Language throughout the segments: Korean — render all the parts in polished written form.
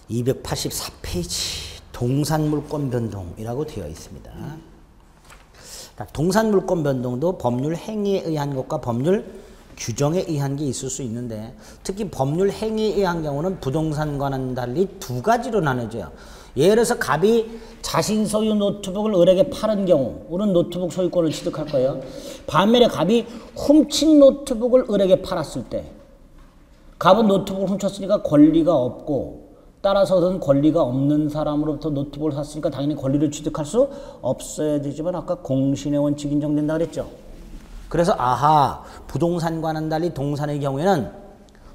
284페이지 동산물권 변동이라고 되어 있습니다. 동산물권 변동도 법률 행위에 의한 것과 법률 규정에 의한 게 있을 수 있는데 특히 법률 행위에 의한 경우는 부동산과는 달리 두 가지로 나눠져요. 예를 들어서 갑이 자신 소유 노트북을 을에게 파는 경우 을은 노트북 소유권을 취득할 거예요. 반면에 갑이 훔친 노트북을 을에게 팔았을 때 갑은 노트북을 훔쳤으니까 권리가 없고 따라서는 권리가 없는 사람으로부터 노트북을 샀으니까 당연히 권리를 취득할 수 없어야 되지만 아까 공신의 원칙이 인정된다 그랬죠. 그래서 아하 부동산과는 달리 동산의 경우에는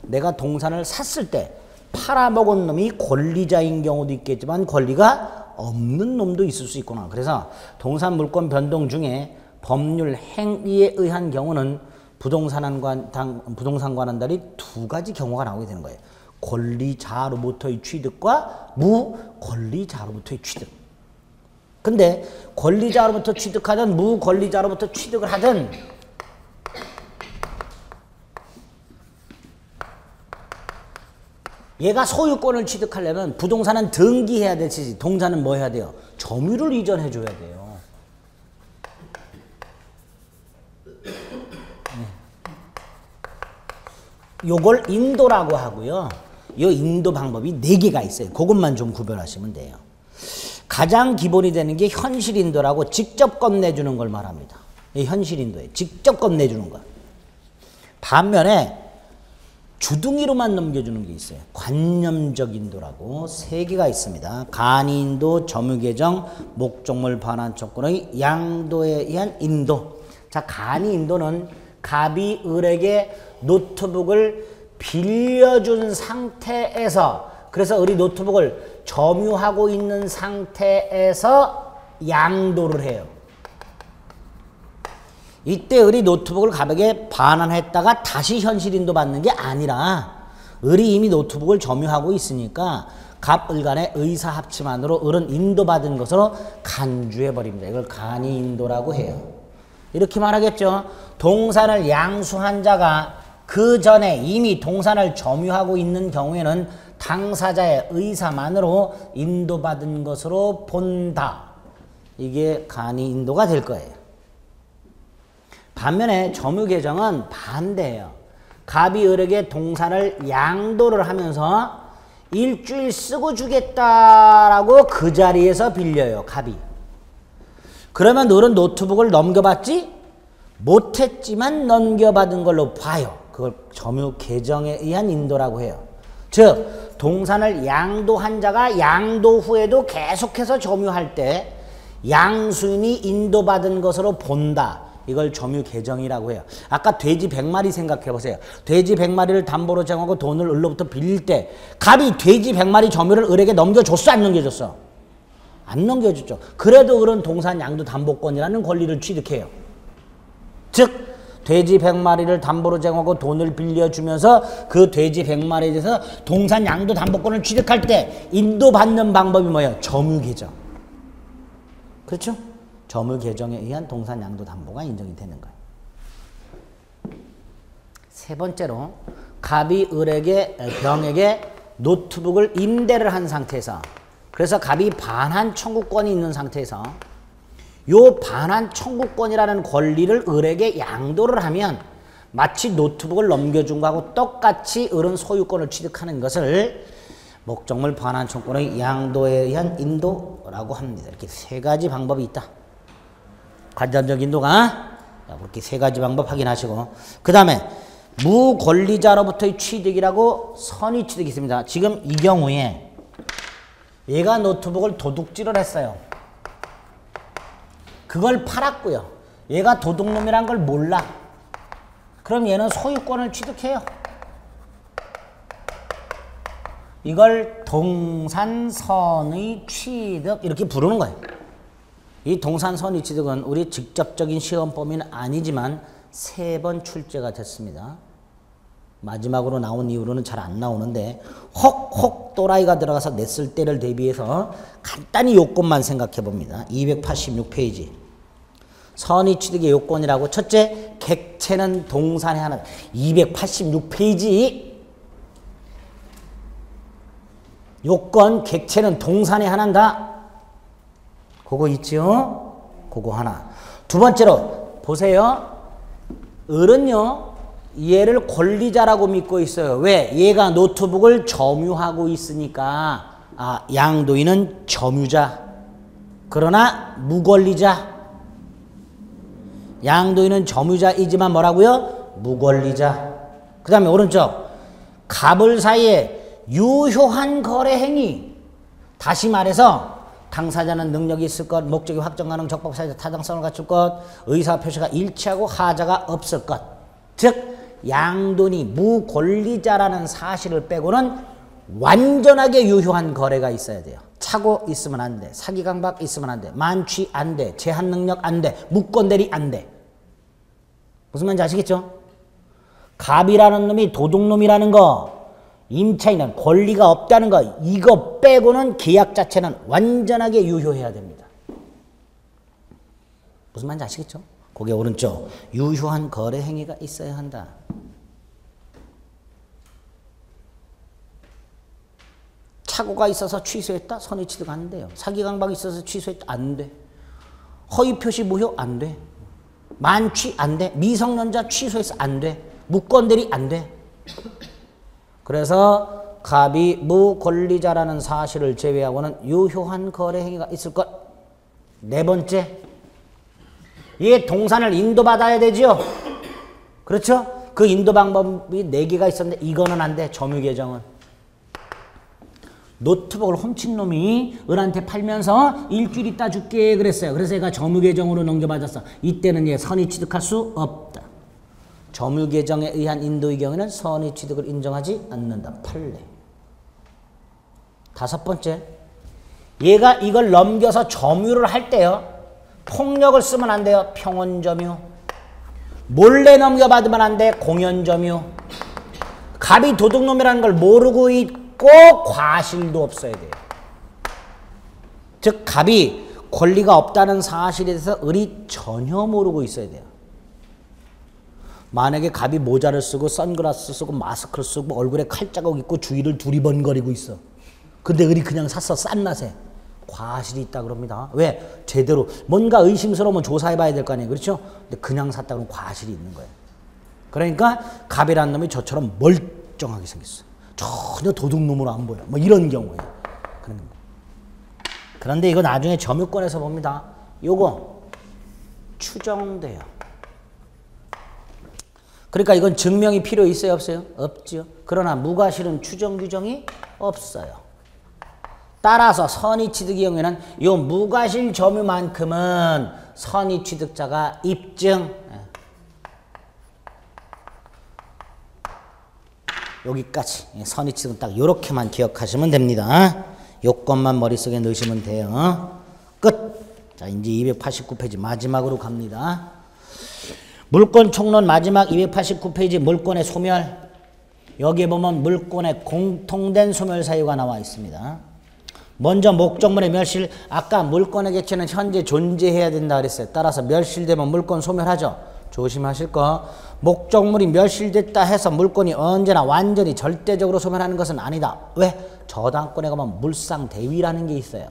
내가 동산을 샀을 때 팔아먹은 놈이 권리자인 경우도 있겠지만 권리가 없는 놈도 있을 수 있구나. 그래서 동산 물권 변동 중에 법률 행위에 의한 경우는 부동산과는 달리 두 가지 경우가 나오게 되는 거예요. 권리자로부터의 취득과 무권리자로부터의 취득. 근데 권리자로부터 취득하든 무권리자로부터 취득을 하든 얘가 소유권을 취득하려면 부동산은 등기해야 되지 동산은 뭐 해야 돼요? 점유를 이전해 줘야 돼요. 요걸 인도라고 하고요. 이 인도 방법이 4개가 있어요. 그것만 좀 구별하시면 돼요. 가장 기본이 되는 게 현실 인도라고 직접 건네주는 걸 말합니다. 이 현실 인도에 직접 건네주는 거. 반면에 주둥이로만 넘겨주는 게 있어요. 관념적 인도라고 3개가 있습니다. 간이 인도, 점유개정, 목적물 반환 조건의 양도에 의한 인도. 자, 간이 인도는 갑이 을에게 노트북을 빌려준 상태에서 그래서 을이 노트북을 점유하고 있는 상태에서 양도를 해요. 이때 을이 노트북을 갑에게 반환했다가 다시 현실인도 받는 게 아니라 을이 이미 노트북을 점유하고 있으니까 갑, 을 간의 의사합치만으로 을은 인도받은 것으로 간주해버립니다. 이걸 간이인도라고 해요. 이렇게 말하겠죠. 동산을 양수한 자가 그 전에 이미 동산을 점유하고 있는 경우에는 당사자의 의사만으로 인도받은 것으로 본다. 이게 간이인도가 될 거예요. 반면에 점유개정은 반대예요. 갑이 을에게 동산을 양도를 하면서 일주일 쓰고 주겠다라고 그 자리에서 빌려요. 갑이. 그러면 을은 노트북을 넘겨받지 못했지만 넘겨받은 걸로 봐요. 그걸 점유개정에 의한 인도라고 해요. 즉 동산을 양도한 자가 양도 후에도 계속해서 점유할 때 양수인이 인도받은 것으로 본다. 이걸 점유개정이라고 해요. 아까 돼지 100마리 생각해 보세요. 돼지 100마리를 담보로 정하고 돈을 을로부터 빌릴 때 갑이 돼지 100마리 점유를 을에게 넘겨줬어? 안 넘겨줬어? 안 넘겨줬죠. 그래도 을은 동산 양도 담보권이라는 권리를 취득해요. 즉 돼지 100마리를 담보로 정하고 돈을 빌려주면서 그 돼지 100마리에 대해서 동산 양도 담보권을 취득할 때 인도받는 방법이 뭐예요? 점유개정. 그렇죠? 점유개정에 의한 동산 양도 담보가 인정이 되는 거예요. 세 번째로 갑이 을에게 병에게 노트북을 임대를 한 상태에서 그래서 갑이 반환 청구권이 있는 상태에서 요 반환 청구권이라는 권리를 을에게 양도를 하면 마치 노트북을 넘겨준 거하고 똑같이 을은 소유권을 취득하는 것을 목적물 반환 청구권의 양도에 의한 인도라고 합니다. 이렇게 3가지 방법이 있다. 관점적 인도가 그렇게 3가지 방법 확인하시고 그 다음에 무권리자로부터의 취득이라고 선의 취득이 있습니다. 지금 이 경우에 얘가 노트북을 도둑질을 했어요. 그걸 팔았고요. 얘가 도둑놈이란 걸 몰라. 그럼 얘는 소유권을 취득해요. 이걸 동산선의 취득 이렇게 부르는 거예요. 이 동산선의 취득은 우리 직접적인 시험 범위는 아니지만 3번 출제가 됐습니다. 마지막으로 나온 이후로는 잘 안 나오는데 혹 또라이가 들어가서 냈을 때를 대비해서 간단히 요건만 생각해 봅니다. 286페이지. 선의 취득의 요건이라고 첫째, 객체는 동산의 하나. 286페이지. 요건 객체는 동산에 하나인가? 그거 있죠? 그거 하나. 두 번째로 보세요. 을은요. 얘를 권리자라고 믿고 있어요. 왜? 얘가 노트북을 점유하고 있으니까. 아, 양도인은 점유자. 그러나 무권리자. 양도인은 점유자이지만 뭐라고요? 무권리자. 그 다음에 오른쪽. 갑을 사이에 유효한 거래 행위. 다시 말해서 당사자는 능력이 있을 것, 목적이 확정 가능, 적법 사회적 타당성을 갖출 것, 의사 표시가 일치하고 하자가 없을 것. 즉 양도인이 무권리자라는 사실을 빼고는 완전하게 유효한 거래가 있어야 돼요. 착오 있으면 안 돼. 사기 강박 있으면 안 돼. 만취 안 돼. 제한 능력 안 돼. 무권대리 안 돼. 무슨 말인지 아시겠죠? 갑이라는 놈이 도둑놈이라는 거, 임차인은 권리가 없다는 거, 이거 빼고는 계약 자체는 완전하게 유효해야 됩니다. 무슨 말인지 아시겠죠? 거기에 오른쪽 유효한 거래 행위가 있어야 한다. 착오가 있어서 취소했다? 선의취득 안 돼요. 사기 강박이 있어서 취소했다? 안 돼. 허위 표시 무효? 안 돼. 만취? 안 돼. 미성년자 취소해서 안 돼. 무권대리? 안 돼. 그래서 갑이 무권리자라는 사실을 제외하고는 유효한 거래 행위가 있을 것. 네 번째, 얘 동산을 인도받아야 되죠. 그렇죠? 그 인도 방법이 4개가 있었는데 이거는 안 돼. 점유 계정은. 노트북을 훔친 놈이 을한테 팔면서 일주일 있다 줄게 그랬어요. 그래서 얘가 점유 계정으로 넘겨받았어. 이때는 얘 선의 취득할 수 없다. 점유 계정에 의한 인도의 경우에는 선의 취득을 인정하지 않는다. 판례. 다섯 번째, 얘가 이걸 넘겨서 점유를 할 때요. 폭력을 쓰면 안 돼요. 평온점유. 몰래 넘겨받으면 안 돼. 공연점유. 갑이 도둑놈이라는 걸 모르고 있고 과실도 없어야 돼요. 즉 갑이 권리가 없다는 사실에 대해서 을이 전혀 모르고 있어야 돼요. 만약에 갑이 모자를 쓰고 선글라스 쓰고 마스크를 쓰고 얼굴에 칼자국 있고 주위를 두리번거리고 있어. 근데 을이 그냥 샀어. 싼 맛에. 과실이 있다 그럽니다. 왜? 제대로 뭔가 의심스러우면 조사해봐야 될 거 아니에요. 그렇죠? 근데 그냥 샀다 그러면 과실이 있는 거예요. 그러니까 갑이라는 놈이 저처럼 멀쩡하게 생겼어. 전혀 도둑놈으로 안 보여. 뭐 이런 경우에. 그런데 이거 나중에 점유권에서 봅니다. 요거 추정돼요. 그러니까 이건 증명이 필요 있어요? 없어요? 없죠. 그러나 무과실은 추정 규정이 없어요. 따라서 선의취득의 경우에는 요 무과실 점유만큼은 선의취득자가 입증. 여기까지. 선의취득은 딱 요렇게만 기억하시면 됩니다. 요것만 머릿속에 넣으시면 돼요. 끝. 자, 이제 289페이지 마지막으로 갑니다. 물권 총론 마지막 289페이지 물권의 소멸. 여기에 보면 물권의 공통된 소멸 사유가 나와 있습니다. 먼저 목적물의 멸실. 아까 물권의 객체는 현재 존재해야 된다 그랬어요. 따라서 멸실되면 물권 소멸하죠. 조심하실 거. 목적물이 멸실됐다 해서 물권이 언제나 완전히 절대적으로 소멸하는 것은 아니다. 왜? 저당권에 가면 물상대위라는 게 있어요.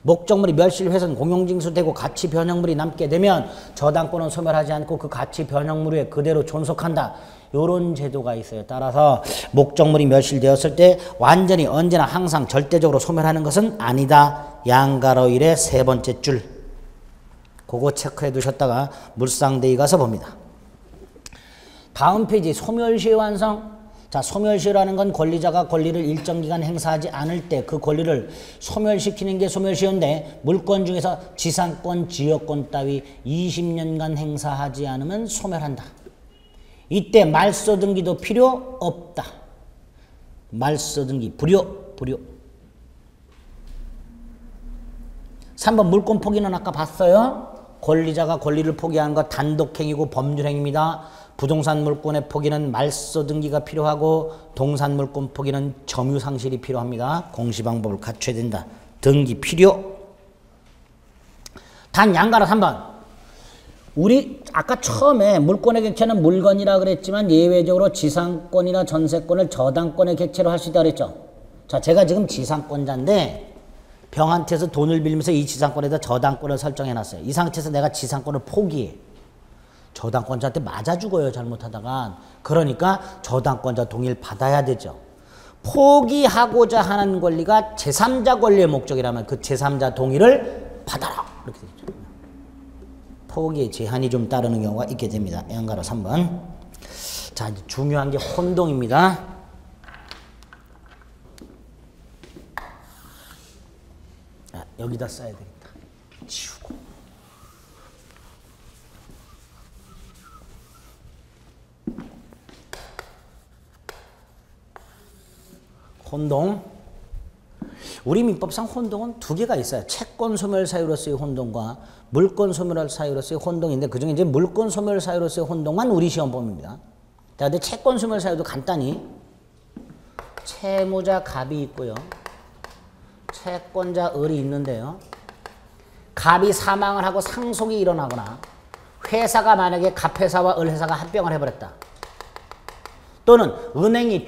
목적물이 멸실, 훼손, 공용징수되고 가치 변형물이 남게 되면 저당권은 소멸하지 않고 그 가치 변형물 에 그대로 존속한다. 요런 제도가 있어요. 따라서 목적물이 멸실되었을 때 완전히 언제나 항상 절대적으로 소멸하는 것은 아니다. 양가로일의 세 번째 줄. 그거 체크해 두셨다가 물상대위 가서 봅니다. 다음 페이지 소멸시효 완성. 자, 소멸시효라는 건 권리자가 권리를 일정 기간 행사하지 않을 때 그 권리를 소멸시키는 게 소멸시효인데 물권 중에서 지상권, 지역권 따위 20년간 행사하지 않으면 소멸한다. 이때 말소 등기도 필요 없다. 말소 등기 불효. 3번 물권 포기는 아까 봤어요. 권리자가 권리를 포기하는 것 단독행위고 법률행위입니다. 부동산 물권의 포기는 말소 등기가 필요하고 동산 물권 포기는 점유상실이 필요합니다. 공시방법을 갖춰야 된다. 등기 필요. 단 양가로 3번. 우리 아까 처음에 물권의 객체는 물건이라 그랬지만 예외적으로 지상권이나 전세권을 저당권의 객체로 할 수 있다 그랬죠. 자, 제가 지금 지상권자인데 병한테서 돈을 빌리면서 이 지상권에다 저당권을 설정해놨어요. 이 상태에서 내가 지상권을 포기해. 저당권자한테 맞아 죽어요, 잘못하다가. 그러니까 저당권자 동의를 받아야 되죠. 포기하고자 하는 권리가 제3자 권리의 목적이라면 그 제3자 동의를 받아라. 이렇게 되죠. 포기에 제한이 좀 따르는 경우가 있게 됩니다. 양가로 3번. 자, 이제 중요한 게 혼동입니다. 자, 여기다 써야 되겠다. 지우고. 혼동. 우리 민법상 혼동은 두 개가 있어요. 채권 소멸 사유로서의 혼동과 물권 소멸 사유로서의 혼동인데 그중에 이제 물권 소멸 사유로서의 혼동만 우리 시험 범위입니다. 자, 근데 채권 소멸 사유도 간단히 채무자 갑이 있고요. 채권자 을이 있는데요. 갑이 사망을 하고 상속이 일어나거나 회사가 만약에 갑회사와 을회사가 합병을 해버렸다. 또는 은행이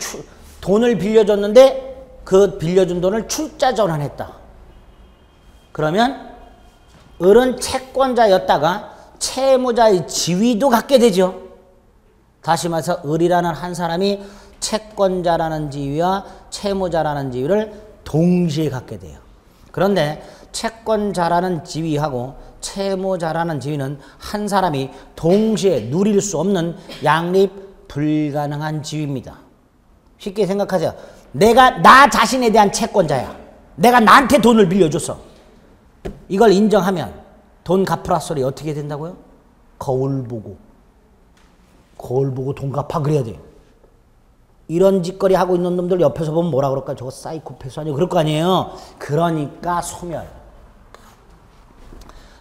돈을 빌려줬는데 그 빌려준 돈을 출자 전환했다. 그러면 을은 채권자였다가 채무자의 지위도 갖게 되죠. 다시 말해서 을이라는 한 사람이 채권자라는 지위와 채무자라는 지위를 동시에 갖게 돼요. 그런데 채권자라는 지위하고 채무자라는 지위는 한 사람이 동시에 누릴 수 없는 양립 불가능한 지위입니다. 쉽게 생각하세요. 내가 나 자신에 대한 채권자야. 내가 나한테 돈을 빌려줬어. 이걸 인정하면 돈 갚으라 소리 어떻게 된다고요? 거울 보고 돈 갚아 그래야 돼. 이런 짓거리 하고 있는 놈들 옆에서 보면 뭐라 그럴까? 저거 사이코패스 아니에요? 그럴 거 아니에요? 그러니까 소멸.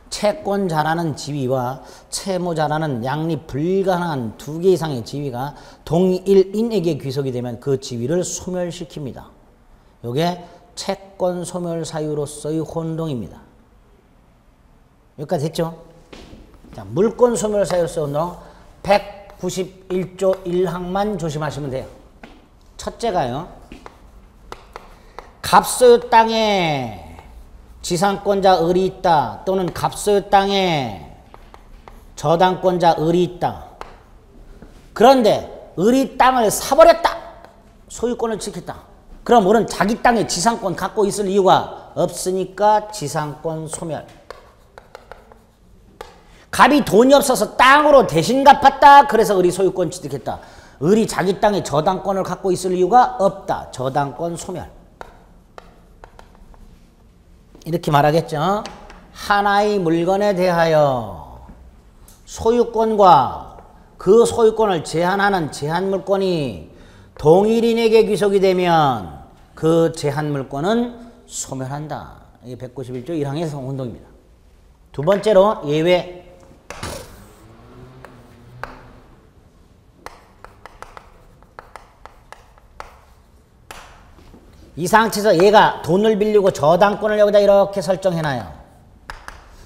채권자라는 지위와 채무자라는 양립 불가능한 두 개 이상의 지위가 동일인에게 귀속이 되면 그 지위를 소멸시킵니다. 이게 채권 소멸 사유로서의 혼동입니다. 여기까지 됐죠? 자, 물권 소멸 사유로서의 혼동 191조 1항만 조심하시면 돼요. 첫째가요. 갑소유 땅에 지상권자 을이 있다. 또는 갑소유 땅에 저당권자 을이 있다. 그런데 을이 땅을 사버렸다. 소유권을 지켰다. 그럼 을은 자기 땅에 지상권 갖고 있을 이유가 없으니까 지상권 소멸. 갑이 돈이 없어서 땅으로 대신 갚았다. 그래서 을이 소유권 취득했다. 을이 자기 땅에 저당권을 갖고 있을 이유가 없다. 저당권 소멸. 이렇게 말하겠죠. 하나의 물건에 대하여 소유권과 그 소유권을 제한하는 제한물권이 동일인에게 귀속이 되면 그 제한물권은 소멸한다. 이게 191조 1항의 혼동입니다. 두 번째로 예외. 이 상태에서 얘가 돈을 빌리고 저당권을 여기다 이렇게 설정해놔요.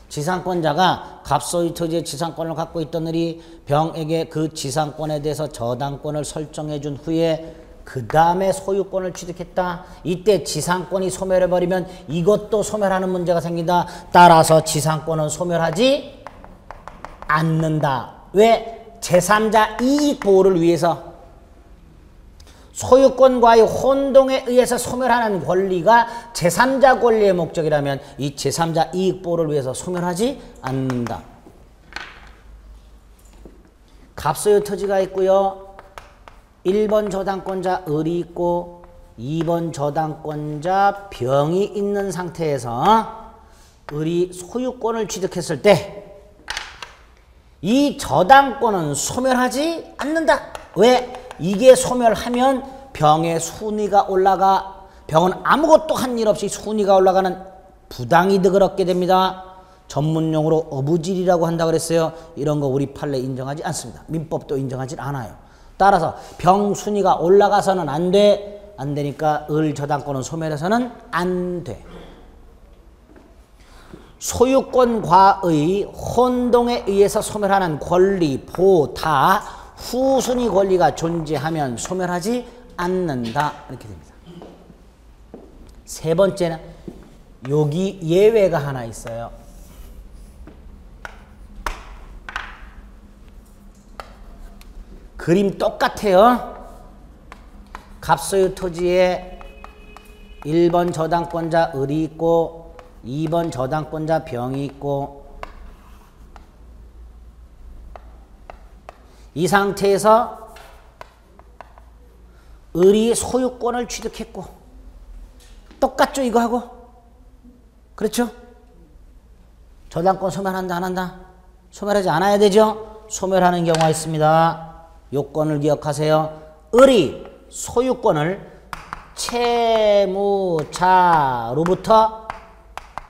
지상권자가 갑소유 토지의 지상권을 갖고 있던 을이 병에게 그 지상권에 대해서 저당권을 설정해 준 후에 그 다음에 소유권을 취득했다. 이때 지상권이 소멸해버리면 이것도 소멸하는 문제가 생긴다. 따라서 지상권은 소멸하지 않는다. 왜? 제3자 이익보호를 위해서. 소유권과의 혼동에 의해서 소멸하는 권리가 제3자 권리의 목적이라면 이 제3자 이익보호를 위해서 소멸하지 않는다. 갑소유 토지가 있고요. 1번 저당권자 을이 있고 2번 저당권자 병이 있는 상태에서 을이 소유권을 취득했을 때 이 저당권은 소멸하지 않는다. 왜? 이게 소멸하면 병의 순위가 올라가, 병은 아무것도 한 일 없이 순위가 올라가는 부당이득을 얻게 됩니다. 전문용어로 어부질이라고 한다 그랬어요. 이런 거 우리 판례 인정하지 않습니다. 민법도 인정하지 않아요. 따라서 병 순위가 올라가서는 안 돼. 안 되니까 을 저당권은 소멸해서는 안 돼. 소유권과의 혼동에 의해서 소멸하는 권리, 보호, 다 후순위 권리가 존재하면 소멸하지 않는다. 이렇게 됩니다. 세 번째는 여기 예외가 하나 있어요. 그림 똑같아요. 갑소유 토지에 1번 저당권자 을이 있고 2번 저당권자 병이 있고 이 상태에서 을이 소유권을 취득했고 똑같죠 이거하고? 그렇죠? 저당권 소멸한다 안 한다? 소멸하지 않아야 되죠? 소멸하는 경우가 있습니다. 요건을 기억하세요. 을이 소유권을 채무자로부터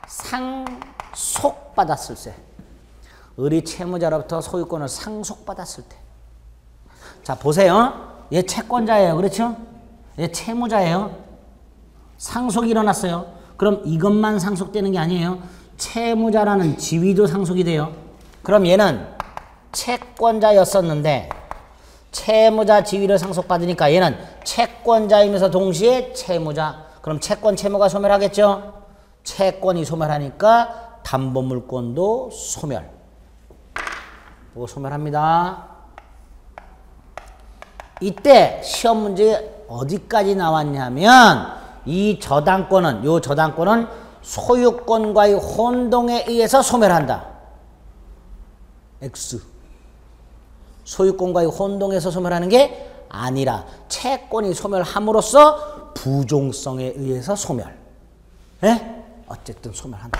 상속받았을 때, 을이 채무자로부터 소유권을 상속받았을 때. 자, 보세요. 얘 채권자예요. 그렇죠? 얘 채무자예요. 상속이 일어났어요. 그럼 이것만 상속되는 게 아니에요. 채무자라는 지위도 상속이 돼요. 그럼 얘는 채권자였었는데 채무자 지위를 상속받으니까 얘는 채권자이면서 동시에 채무자. 그럼 채권 채무가 소멸하겠죠? 채권이 소멸하니까 담보물권도 소멸. 이거 소멸합니다. 이때 시험 문제 어디까지 나왔냐면 이 저당권은 요 저당권은 소유권과의 혼동에 의해서 소멸한다. X. 소유권과의 혼동에서 소멸하는 게 아니라 채권이 소멸함으로써 부종성에 의해서 소멸. 예? 어쨌든 소멸한다.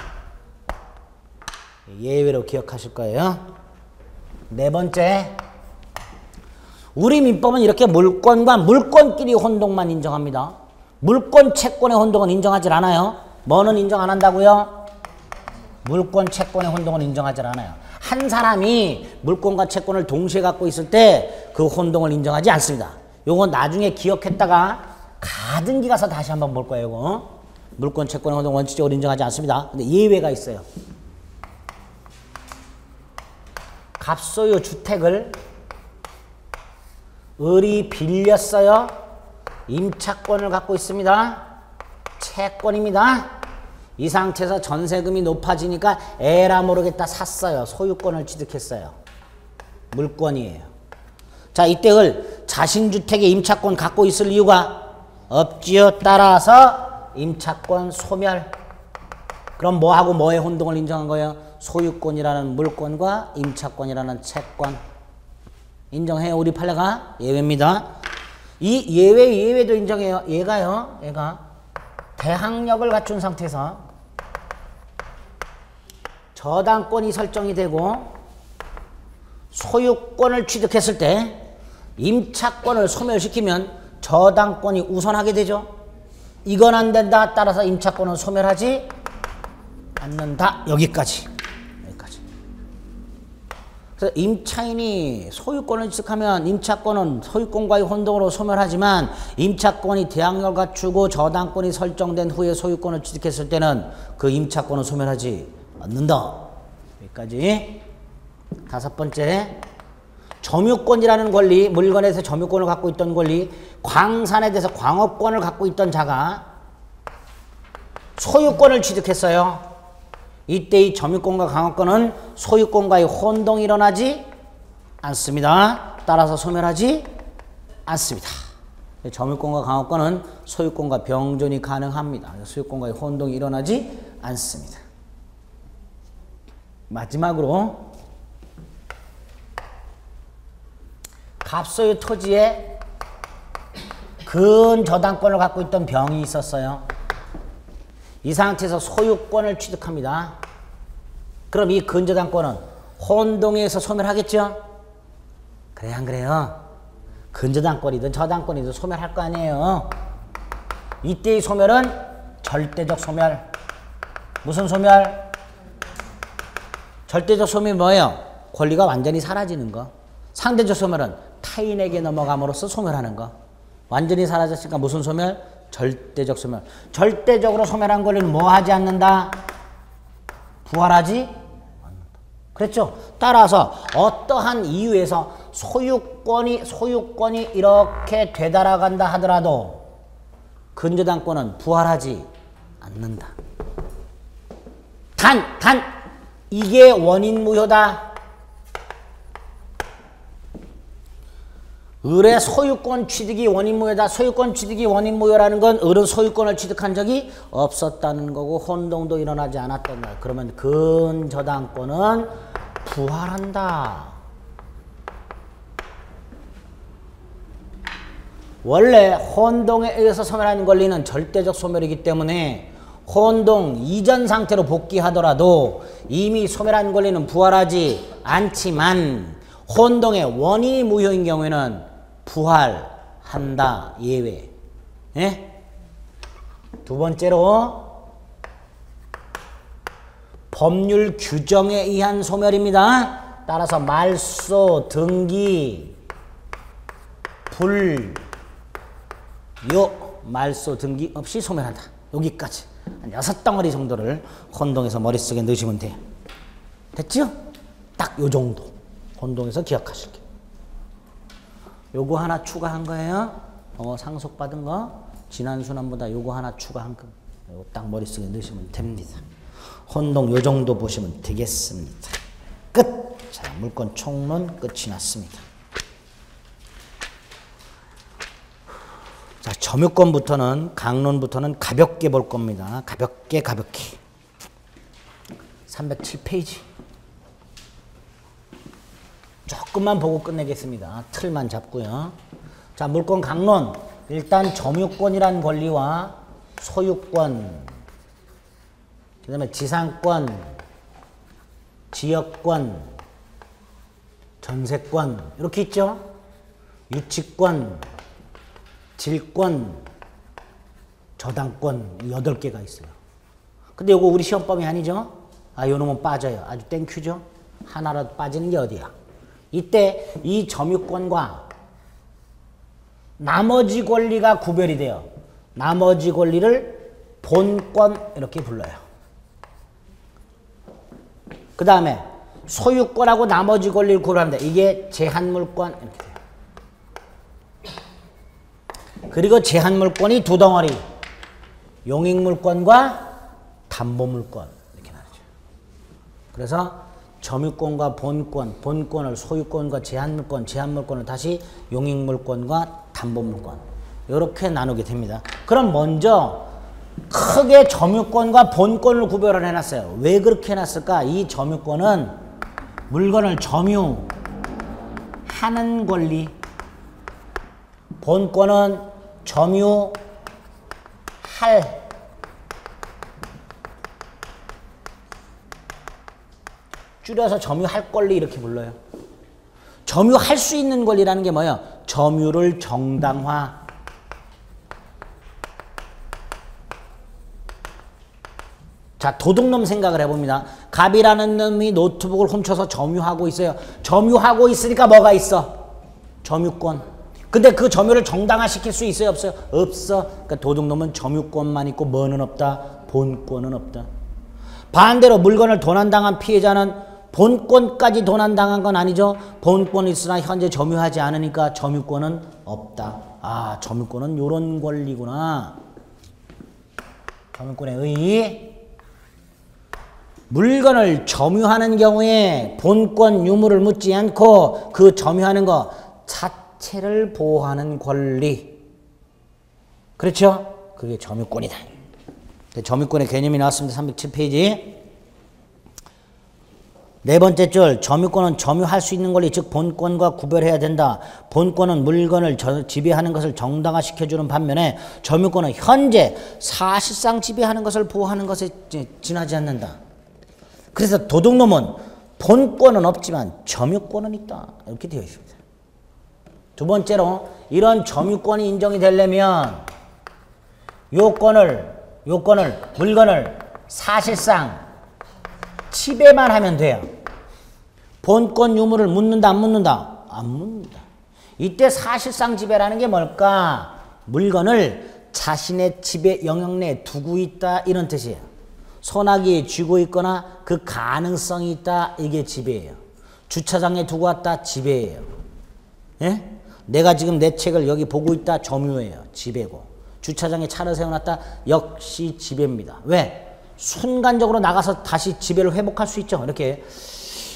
예외로 기억하실 거예요. 네 번째, 우리 민법은 이렇게 물권과 물권끼리 혼동만 인정합니다. 물권 채권의 혼동은 인정하지 않아요. 뭐는 인정 안 한다고요? 물권 채권의 혼동은 인정하지 않아요. 한 사람이 물권과 채권을 동시에 갖고 있을 때 그 혼동을 인정하지 않습니다. 요거 나중에 기억했다가 가등기 가서 다시 한번 볼 거예요. 이거. 물권 채권의 혼동 원칙적으로 인정하지 않습니다. 근데 예외가 있어요. 갑소유 주택을 을이 빌렸어요. 임차권을 갖고 있습니다. 채권입니다. 이 상태에서 전세금이 높아지니까 에라 모르겠다 샀어요. 소유권을 취득했어요. 물권이에요. 자, 이때 을 자신주택에 임차권 갖고 있을 이유가 없지요. 따라서 임차권 소멸. 그럼 뭐하고 뭐의 혼동을 인정한 거예요? 소유권이라는 물권과 임차권이라는 채권. 인정해요. 우리 판례가 예외입니다. 이 예외도 인정해요. 얘가 대항력을 갖춘 상태에서 저당권이 설정이 되고 소유권을 취득했을 때 임차권을 소멸시키면 저당권이 우선하게 되죠. 이건 안 된다. 따라서 임차권은 소멸하지 않는다. 여기까지. 그래서 임차인이 소유권을 취득하면 임차권은 소유권과의 혼동으로 소멸하지만 임차권이 대항력을 갖추고 저당권이 설정된 후에 소유권을 취득했을 때는 그 임차권은 소멸하지 않는다. 여기까지. 다섯 번째, 점유권이라는 권리, 물건에서 점유권을 갖고 있던 권리, 광산에 대해서 광업권을 갖고 있던 자가 소유권을 취득했어요. 이때 이 점유권과 광업권은 소유권과의 혼동이 일어나지 않습니다. 따라서 소멸하지 않습니다. 점유권과 광업권은 소유권과 병존이 가능합니다. 소유권과의 혼동이 일어나지 않습니다. 마지막으로 갑소유 토지에 근저당권을 갖고 있던 병이 있었어요. 이 상태에서 소유권을 취득합니다. 그럼 이 근저당권은 혼동에서 소멸하겠죠? 그래 안 그래요? 근저당권이든 저당권이든 소멸할 거 아니에요. 이때의 소멸은 절대적 소멸. 무슨 소멸? 절대적 소멸이 뭐예요? 권리가 완전히 사라지는 거. 상대적 소멸은 타인에게 넘어감으로써 소멸하는 거. 완전히 사라졌으니까 무슨 소멸? 절대적 소멸. 절대적으로 소멸한 권리는 뭐 하지 않는다? 부활하지 않는다. 그랬죠? 따라서 어떠한 이유에서 소유권이 이렇게 되달아간다 하더라도 근저당권은 부활하지 않는다. 단 이게 원인 무효다. 을의 소유권 취득이 원인 무효다. 소유권 취득이 원인 무효라는 건 을은 소유권을 취득한 적이 없었다는 거고 혼동도 일어나지 않았던 거야. 그러면 근저당권은 부활한다. 원래 혼동에 의해서 소멸하는 권리는 절대적 소멸이기 때문에 혼동 이전 상태로 복귀하더라도 이미 소멸한 권리는 부활하지 않지만 혼동의 원인이 무효인 경우에는 부활한다. 예외. 예? 두 번째로 법률 규정에 의한 소멸입니다. 따라서 말소, 등기, 불, 요 말소, 등기 없이 소멸한다. 여기까지 한 6덩어리 정도를 혼동해서 머릿속에 넣으시면 돼요. 됐죠? 딱 요 정도 혼동해서 기억하실게요. 요거 하나 추가한 거예요. 상속받은 거 지난 순환보다 요거 하나 추가한 거. 요거 딱 머릿속에 넣으시면 됩니다. 혼동 요 정도 보시면 되겠습니다. 끝! 자, 물권 총론 끝이 났습니다. 자, 점유권부터는 강론부터는 가볍게 볼 겁니다. 가볍게 307페이지. 조금만 보고 끝내겠습니다. 틀만 잡고요. 자, 물권 강론. 일단 점유권이란 권리와 소유권, 그 다음에 지상권, 지역권, 전세권 이렇게 있죠. 유치권, 질권, 저당권 8개가 있어요. 근데 이거 우리 시험범위 아니죠? 아, 요 놈은 빠져요. 아주 땡큐죠? 하나라도 빠지는 게 어디야? 이때 이 점유권과 나머지 권리가 구별이 돼요. 나머지 권리를 본권 이렇게 불러요. 그 다음에 소유권하고 나머지 권리를 구별합니다. 이게 제한물권 이렇게 돼요. 그리고 제한물권이 두 덩어리. 용익물권과 담보물권 이렇게 나누죠. 그래서 점유권과 본권, 본권을 소유권과 제한물권, 제한물권을 다시 용익물권과 담보물권 이렇게 나누게 됩니다. 그럼 먼저 크게 점유권과 본권을 구별을 해놨어요. 왜 그렇게 해놨을까? 이 점유권은 물건을 점유하는 권리, 본권은 점유할, 줄여서 점유할 권리 이렇게 불러요. 점유할 수 있는 권리라는 게 뭐예요? 점유를 정당화. 자, 도둑놈 생각을 해봅니다. 갑이라는 놈이 노트북을 훔쳐서 점유하고 있어요. 점유하고 있으니까 뭐가 있어? 점유권. 근데 그 점유를 정당화시킬 수 있어요? 없어요? 없어. 그러니까 도둑놈은 점유권만 있고 뭐는 없다? 본권은 없다. 반대로 물건을 도난당한 피해자는 본권까지 도난당한 건 아니죠. 본권이 있으나 현재 점유하지 않으니까 점유권은 없다. 아, 점유권은 요런 권리구나. 점유권의 의의. 물건을 점유하는 경우에 본권 유무를 묻지 않고 그 점유하는 거 자체를 보호하는 권리. 그렇죠? 그게 점유권이다. 점유권의 개념이 나왔습니다. 307페이지. 네 번째 줄, 점유권은 점유할 수 있는 권리, 즉 본권과 구별해야 된다. 본권은 물건을 지배하는 것을 정당화시켜주는 반면에 점유권은 현재 사실상 지배하는 것을 보호하는 것에 지나지 않는다. 그래서 도둑놈은 본권은 없지만 점유권은 있다. 이렇게 되어 있습니다. 두 번째로 이런 점유권이 인정이 되려면 물건을 사실상 지배만 하면 돼요. 본권 유무를 묻는다 안 묻는다? 안 묻는다. 이때 사실상 지배라는 게 뭘까? 물건을 자신의 지배 영역 내에 두고 있다 이런 뜻이에요. 소나기에 쥐고 있거나 그 가능성이 있다 이게 지배예요. 주차장에 두고 왔다 지배예요. 예? 내가 지금 내 책을 여기 보고 있다 점유예요. 지배고. 주차장에 차를 세워놨다. 역시 지배입니다. 왜? 순간적으로 나가서 다시 지배를 회복할 수 있죠. 이렇게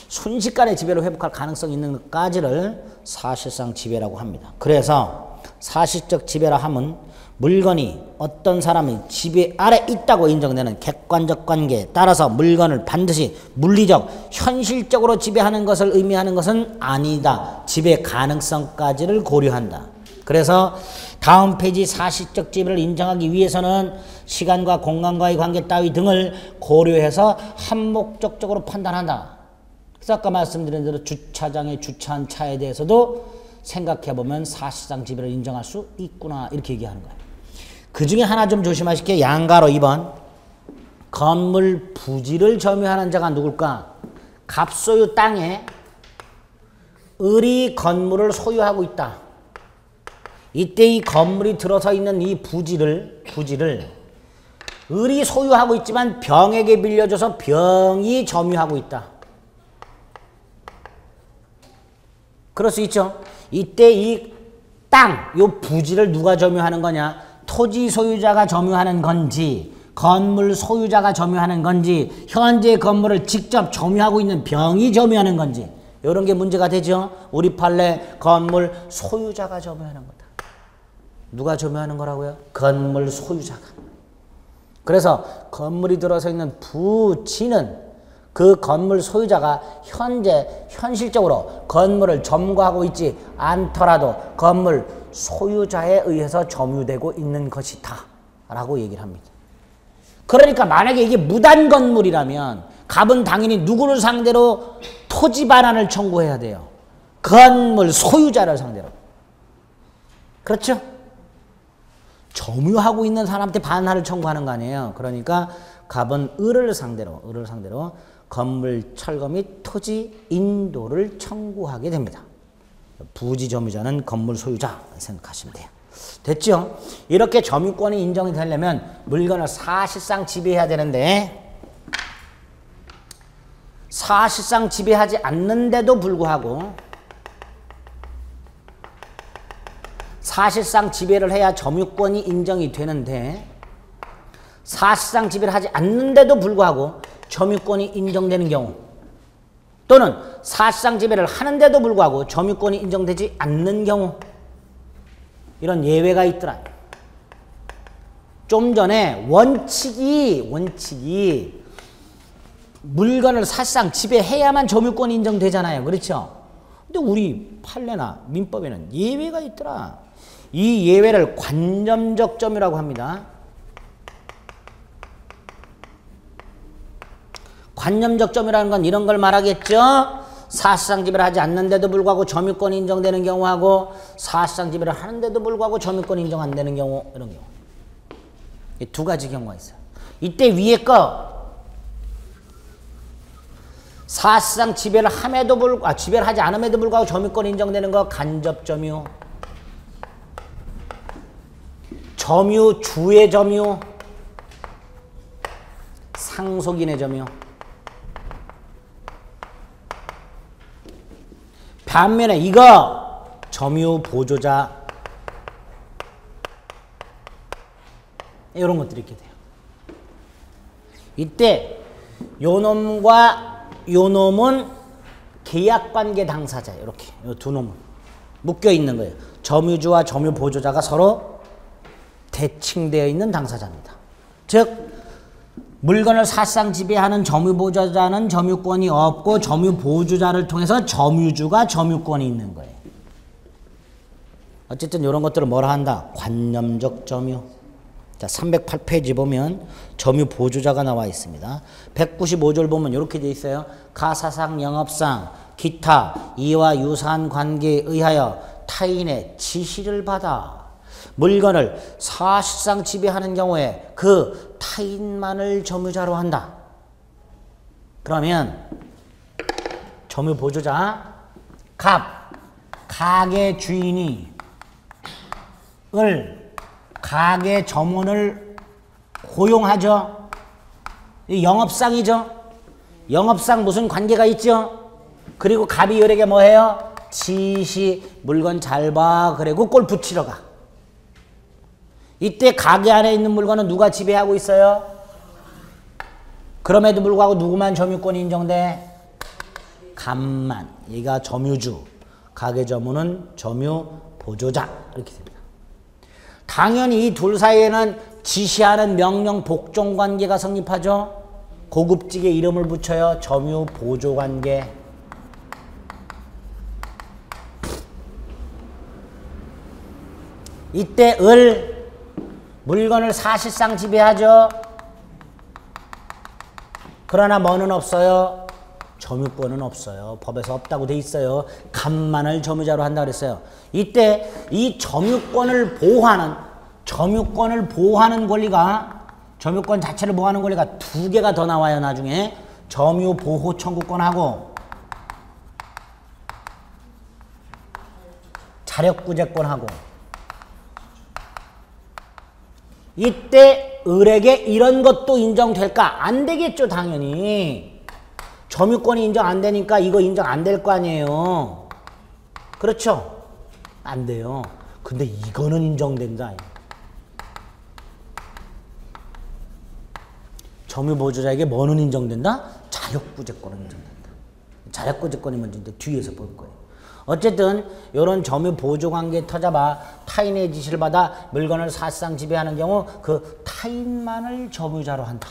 순식간에 지배를 회복할 가능성이 있는 것까지를 사실상 지배라고 합니다. 그래서 사실적 지배라 함은 물건이 어떤 사람의 지배 아래 있다고 인정되는 객관적 관계에 따라서 물건을 반드시 물리적, 현실적으로 지배하는 것을 의미하는 것은 아니다. 지배 가능성까지를 고려한다. 그래서 다음 페이지 사실적 지배를 인정하기 위해서는 시간과 공간과의 관계 따위 등을 고려해서 한목적적으로 판단한다. 그래서 아까 말씀드린 대로 주차장에 주차한 차에 대해서도 생각해보면 사실상 지배를 인정할 수 있구나 이렇게 얘기하는 거예요. 그 중에 하나 좀 조심하실게요. 양가로 2번 건물 부지를 점유하는 자가 누굴까? 갑소유 땅에 을이 건물을 소유하고 있다. 이때 이 건물이 들어서 있는 이 부지를 을이 소유하고 있지만 병에게 빌려줘서 병이 점유하고 있다. 그럴 수 있죠. 이때 이 땅, 이 부지를 누가 점유하는 거냐? 토지 소유자가 점유하는 건지 건물 소유자가 점유하는 건지 현재 건물을 직접 점유하고 있는 병이 점유하는 건지 이런 게 문제가 되죠. 우리 판례 건물 소유자가 점유하는 거다. 누가 점유하는 거라고요? 건물 소유자가. 그래서 건물이 들어서 있는 부지는 그 건물 소유자가 현실적으로 건물을 점거하고 있지 않더라도 건물 소유자에 의해서 점유되고 있는 것이다 라고 얘기를 합니다. 그러니까 만약에 이게 무단 건물이라면 갑은 당연히 누구를 상대로 토지 반환을 청구해야 돼요? 건물 소유자를 상대로. 그렇죠? 점유하고 있는 사람한테 반환을 청구하는 거 아니에요. 그러니까 갑은 을을 상대로 건물 철거 및 토지 인도를 청구하게 됩니다. 부지 점유자는 건물 소유자 생각하시면 돼요. 됐죠? 이렇게 점유권이 인정이 되려면 물건을 사실상 지배해야 되는데 사실상 지배하지 않는데도 불구하고 사실상 지배를 해야 점유권이 인정이 되는데 사실상 지배를 하지 않는데도 불구하고 점유권이 인정되는 경우 또는 사실상 지배를 하는데도 불구하고 점유권이 인정되지 않는 경우 이런 예외가 있더라. 좀 전에 원칙이 물건을 사실상 지배해야만 점유권이 인정되잖아요. 그렇죠? 근데 우리 판례나 민법에는 예외가 있더라. 이 예외를 관념적 점유라고 합니다. 관념적 점유라는 건 이런 걸 말하겠죠. 사실상 지배를 하지 않는데도 불구하고 점유권이 인정되는 경우하고 사실상 지배를 하는데도 불구하고 점유권이 인정 안 되는 경우 이런 경우. 이 두 가지 경우가 있어요. 이때 위에 거 사실상 지배를 함에도 불구하고 지배를 하지 않음에도 불구하고 점유권이 인정되는 거 간접 점유. 점유주의 점유. 상속인의 점유. 반면에 이거 점유 보조자 이런 것들이 이렇게 돼요. 이때 요놈과 요놈은 계약관계 당사자 이렇게 이 두 놈은 묶여 있는 거예요. 점유주와 점유 보조자가 서로 대칭되어 있는 당사자입니다. 즉 물건을 사실상 지배하는 점유보조자는 점유권이 없고 점유보조자를 통해서 점유주가 점유권이 있는 거예요. 어쨌든 이런 것들을 뭐라 한다? 관념적 점유. 자, 308페이지 보면 점유보조자가 나와 있습니다. 195절 보면 이렇게 돼 있어요. 가사상, 영업상, 기타 이와 유사한 관계에 의하여 타인의 지시를 받아 물건을 사실상 지배하는 경우에 그 타인만을 점유자로 한다. 그러면 점유보조자 가게 주인이 가게 점원을 고용하죠. 영업상이죠. 영업상 무슨 관계가 있죠. 그리고 갑이 을에게 뭐 해요? 지시 물건 잘 봐. 그리고 골프 치러 가. 이때 가게 안에 있는 물건은 누가 지배하고 있어요? 그럼에도 불구하고 누구만 점유권이 인정돼? 갑만. 얘가 점유주. 가게 점유는 점유 보조자. 이렇게 됩니다. 당연히 이 둘 사이에는 지시하는 명령 복종 관계가 성립하죠. 고급지게 이름을 붙여요. 점유 보조 관계. 이때 물건을 사실상 지배하죠. 그러나 뭐는 없어요? 점유권은 없어요. 법에서 없다고 돼 있어요. 갑만을 점유자로 한다 그랬어요. 이때 이 점유권을 보호하는 권리가, 점유권 자체를 보호하는 권리가 두 개가 더 나와요. 나중에 점유 보호 청구권하고 자력구제권하고. 이때 을에게 이런 것도 인정될까? 안 되겠죠, 당연히. 점유권이 인정 안 되니까 이거 인정 안 될 거 아니에요. 그렇죠? 안 돼요. 근데 이거는 인정된다. 점유보조자에게 뭐는 인정된다? 자력구제권은 인정된다. 자력구제권이 뭔지 뒤에서 볼 거예요. 어쨌든 이런 점유보조관계 터잡아 타인의 지시를 받아 물건을 사실상 지배하는 경우 그 타인만을 점유자로 한다.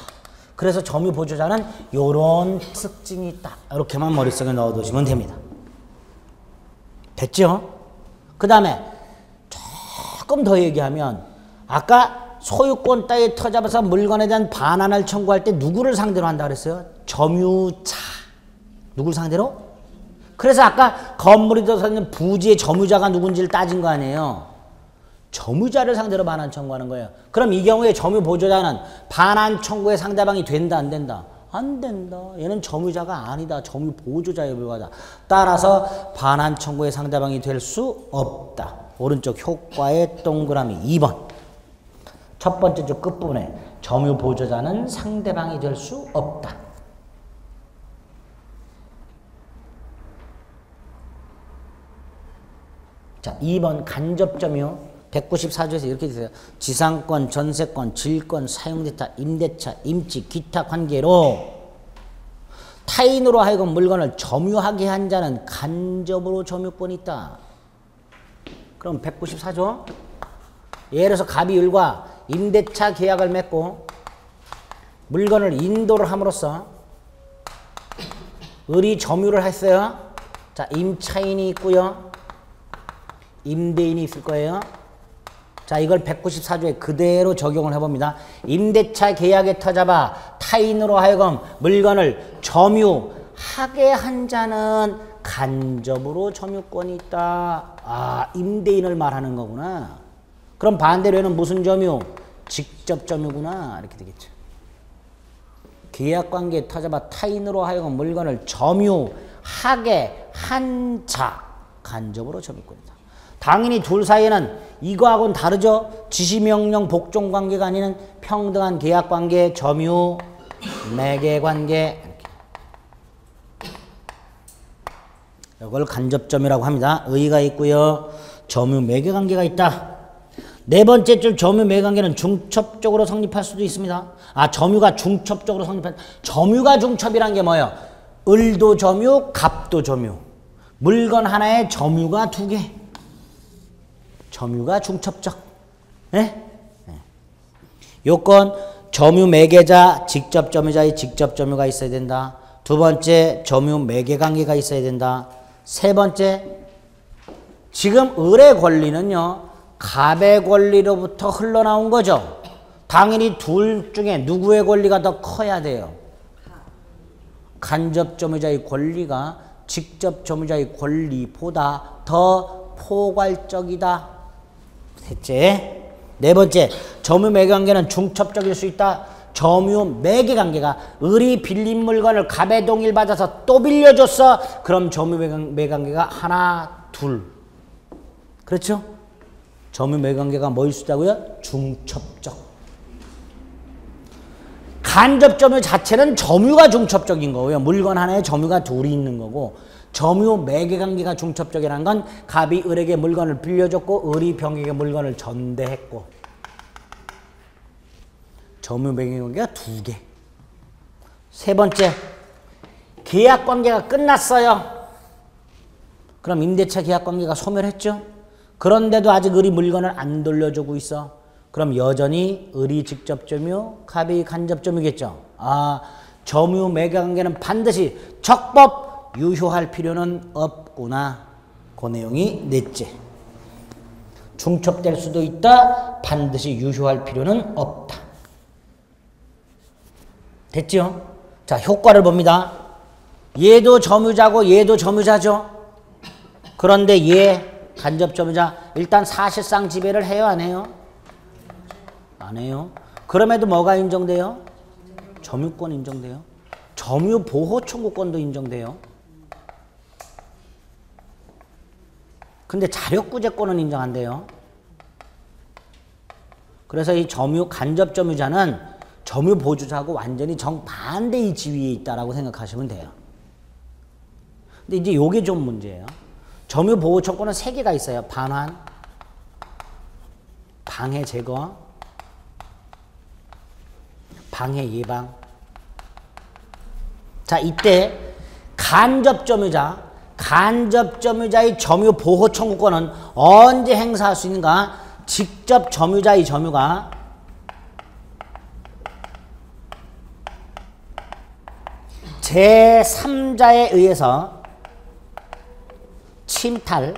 그래서 점유보조자는 이런 특징이 있다. 이렇게만 머릿속에 넣어두시면 됩니다. 됐죠? 그 다음에 조금 더 얘기하면 아까 소유권 따위 터잡아서 물건에 대한 반환을 청구할 때 누구를 상대로 한다 그랬어요? 점유자. 누굴 상대로? 그래서 아까 건물이 들어서는 부지의 점유자가 누군지를 따진 거 아니에요. 점유자를 상대로 반환 청구하는 거예요. 그럼 이 경우에 점유보조자는 반환 청구의 상대방이 된다 안 된다? 안 된다. 얘는 점유자가 아니다. 점유보조자에 불과하다. 따라서 반환 청구의 상대방이 될 수 없다. 오른쪽 효과의 동그라미 2번. 첫 번째 줄 끝부분에 점유보조자는 상대방이 될 수 없다. 자, 2번 간접점유 194조에서 이렇게 되세요. 지상권, 전세권, 질권, 사용대차, 임대차, 임치, 기타 관계로 타인으로 하여금 물건을 점유하게 한 자는 간접으로 점유권이 있다. 그럼 194조. 예를 들어서 갑이 을과 임대차 계약을 맺고 물건을 인도를 함으로써 을이 점유를 했어요. 자, 임차인이 있고요. 임대인이 있을 거예요. 자, 이걸 194조에 그대로 적용을 해봅니다. 임대차 계약에 터잡아 타인으로 하여금 물건을 점유하게 한 자는 간접으로 점유권이 있다. 아, 임대인을 말하는 거구나. 그럼 반대로 얘는 무슨 점유? 직접 점유구나. 이렇게 되겠죠. 계약관계에 터잡아 타인으로 하여금 물건을 점유하게 한 자, 간접으로 점유권이다. 당연히 둘 사이에는 이거하고는 다르죠. 지시명령 복종관계가 아닌 평등한 계약관계, 점유, 매개관계. 이걸 간접점유라고 합니다. 의의가 있고요. 점유, 매개관계가 있다. 네 번째 줄 점유, 매개관계는 중첩적으로 성립할 수도 있습니다. 아, 점유가 중첩적으로 성립할. 점유가 중첩이란 게 뭐예요? 을도 점유, 갑도 점유. 물건 하나에 점유가 두 개. 점유가 중첩적. 네? 네. 요건 점유 매개자, 직접 점유자의 직접 점유가 있어야 된다. 두 번째 점유 매개 관계가 있어야 된다. 세 번째 지금 을의 권리는요. 갑의 권리로부터 흘러나온 거죠. 당연히 둘 중에 누구의 권리가 더 커야 돼요. 간접 점유자의 권리가 직접 점유자의 권리보다 더 포괄적이다. 셋째. 네 번째, 점유 매개 관계는 중첩적일 수 있다. 점유 매개 관계가 을이 빌린 물건을 갑에 동일받아서 또 빌려줬어. 그럼 점유 매개 관계가 하나, 둘. 그렇죠? 점유 매개 관계가 뭐일 수 있다고요? 중첩적. 간접 점유 자체는 점유가 중첩적인 거고요. 물건 하나에 점유가 둘이 있는 거고, 점유 매개 관계가 중첩적이라는 건 갑이 을에게 물건을 빌려줬고 을이 병에게 물건을 전대했고, 점유매각관계가 2개. 세 번째, 계약관계가 끝났어요. 그럼 임대차 계약관계가 소멸했죠. 그런데도 아직 을이 물건을 안 돌려주고 있어. 그럼 여전히 을이 직접점유, 갑이 간접점유겠죠. 아, 점유매각관계는 반드시 적법 유효할 필요는 없구나. 그 내용이 넷째. 중첩될 수도 있다. 반드시 유효할 필요는 없다. 됐죠? 자, 효과를 봅니다. 얘도 점유자고 얘도 점유자죠. 그런데 얘 간접점유자 일단 사실상 지배를 해요, 안 해요? 안 해요. 그럼에도 뭐가 인정돼요? 점유권 인정돼요. 점유보호 청구권도 인정돼요. 근데 자력구제권은 인정 안 돼요. 그래서 이 간접점유자는 점유보주자하고 완전히 정반대의 지위에 있다라고 생각하시면 돼요. 근데 이제 요게 좀 문제예요. 점유보호청구는 3개가 있어요. 반환, 방해 제거, 방해 예방. 자, 이때 간접점유자의 점유보호 청구권은 언제 행사할 수 있는가? 직접 점유자의 점유가 제3자에 의해서 침탈,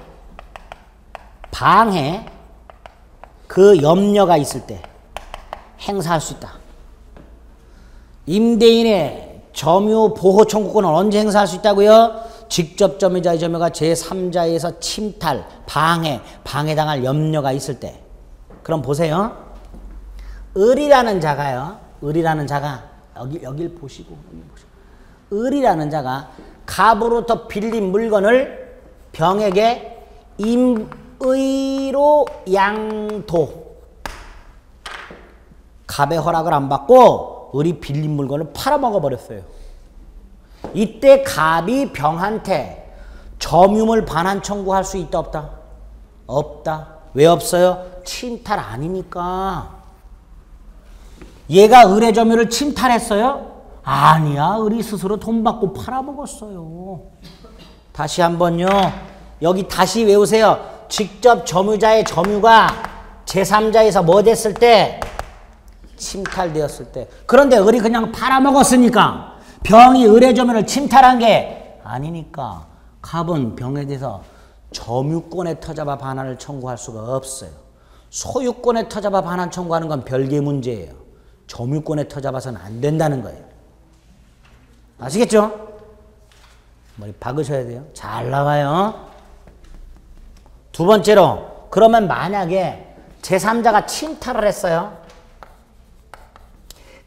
방해, 그 염려가 있을 때 행사할 수 있다. 임대인의 점유보호 청구권은 언제 행사할 수 있다고요? 직접 점유자의 점유가 제3자에서 침탈, 방해당할 염려가 있을 때. 그럼 보세요. 을이라는 자가요. 여길 보시고. 을이라는 자가 갑으로부터 빌린 물건을 병에게 임의로 양도. 갑의 허락을 안 받고 을이 빌린 물건을 팔아먹어 버렸어요. 이때 갑이 병한테 점유물 반환 청구할 수 있다 없다? 없다. 왜 없어요? 침탈 아니니까. 얘가 을의 점유를 침탈했어요? 아니야. 을이 스스로 돈 받고 팔아먹었어요. 다시 한번요. 여기 다시 외우세요. 직접 점유자의 점유가 제3자에서 뭐 됐을 때? 침탈되었을 때. 그런데 을이 그냥 팔아먹었으니까 병이 을의 점유를 침탈한 게 아니니까 갑은 병에 대해서 점유권에 터잡아 반환을 청구할 수가 없어요. 소유권에 터잡아 반환 청구하는 건 별개의 문제예요. 점유권에 터잡아서는 안 된다는 거예요. 아시겠죠? 머리 박으셔야 돼요. 잘 나와요. 두 번째로, 그러면 만약에 제3자가 침탈을 했어요.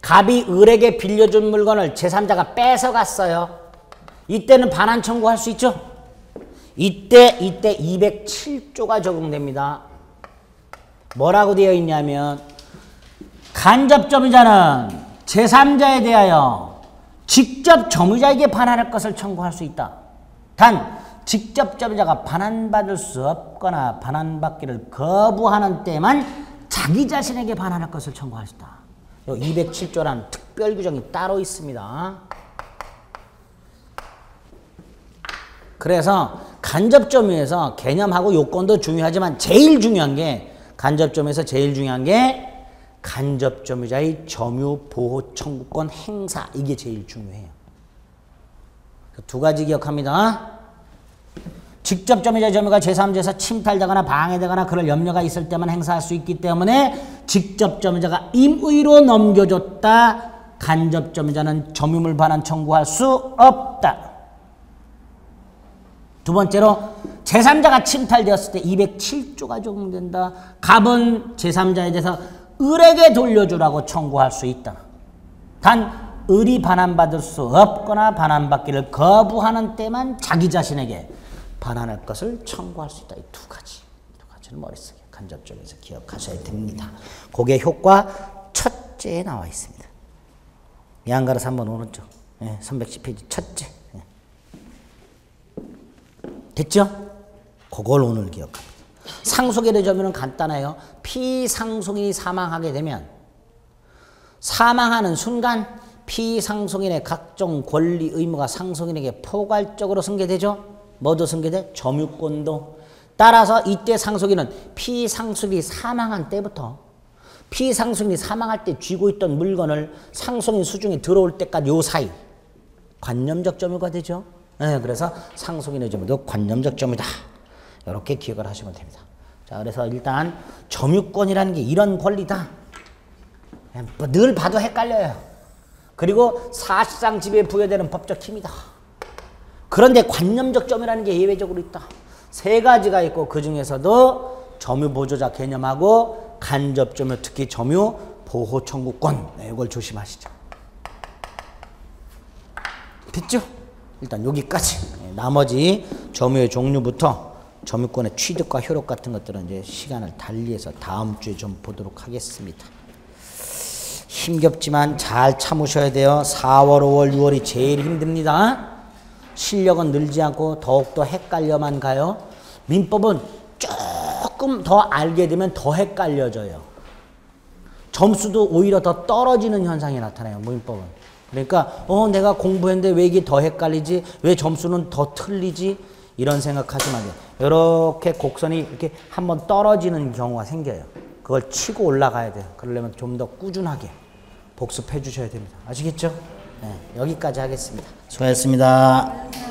갑이 을에게 빌려준 물건을 제3자가 뺏어갔어요. 이때는 반환 청구할 수 있죠? 이때 207조가 적용됩니다. 뭐라고 되어 있냐면 간접점유자는 제3자에 대하여 직접 점유자에게 반환할 것을 청구할 수 있다. 단 직접 점유자가 반환받을 수 없거나 반환받기를 거부하는 때만 자기 자신에게 반환할 것을 청구할 수 있다. 207조라는 특별 규정이 따로 있습니다. 그래서 간접점유에서 개념하고 요건도 중요하지만 제일 중요한 게 간접점유에서 제일 중요한 게 간접점유자의 점유보호 청구권 행사. 이게 제일 중요해요. 두 가지 기억합니다. 직접 점유자의 점유가 제3자에서 침탈되거나 방해되거나 그럴 염려가 있을 때만 행사할 수 있기 때문에 직접 점유자가 임의로 넘겨줬다. 간접 점유자는 점유물 반환 청구할 수 없다. 두 번째로 제3자가 침탈되었을 때 207조가 적용된다. 갑은 제3자에 대해서 을에게 돌려주라고 청구할 수 있다. 단 을이 반환받을 수 없거나 반환받기를 거부하는 때만 자기 자신에게 반환할 것을 청구할 수 있다. 이 두 가지는 머릿속에 간접점에서 기억하셔야 됩니다. 그게 효과 첫째에 나와 있습니다. 양가로 3번 오른쪽 310페이지 첫째. 됐죠? 그걸 오늘 기억합니다. 상속의 점유는 간단해요. 피상속인이 사망하게 되면 사망하는 순간 피상속인의 각종 권리 의무가 상속인에게 포괄적으로 승계되죠. 뭐도 승계돼? 점유권도. 따라서 이때 상속인은 피상속인이 사망한 때부터 피상속인이 사망할 때 쥐고 있던 물건을 상속인 수중에 들어올 때까지 요 사이 관념적 점유가 되죠. 네, 그래서 상속인의 점유도 관념적 점유다. 이렇게 기억을 하시면 됩니다. 자, 그래서 일단 점유권이라는 게 이런 권리다. 늘 봐도 헷갈려요. 그리고 사실상 지배에 부여되는 법적 힘이다. 그런데 관념적 점유라는 게 예외적으로 있다. 세 가지가 있고 그 중에서도 점유 보조자 개념하고 간접 점유, 특히 점유 보호 청구권. 네, 이걸 조심하시죠. 됐죠? 일단 여기까지. 네, 나머지 점유의 종류부터 점유권의 취득과 효력 같은 것들은 이제 시간을 달리해서 다음 주에 좀 보도록 하겠습니다. 힘겹지만 잘 참으셔야 돼요. 4월, 5월, 6월이 제일 힘듭니다. 실력은 늘지 않고 더욱더 헷갈려만 가요. 민법은 조금 더 알게 되면 더 헷갈려져요. 점수도 오히려 더 떨어지는 현상이 나타나요. 민법은. 그러니까 내가 공부했는데 왜 이게 더 헷갈리지? 왜 점수는 더 틀리지? 이런 생각하지 마세요. 이렇게 곡선이 이렇게 한번 떨어지는 경우가 생겨요. 그걸 치고 올라가야 돼요. 그러려면 좀 더 꾸준하게 복습해 주셔야 됩니다. 아시겠죠? 네, 여기까지 하겠습니다. 수고하셨습니다.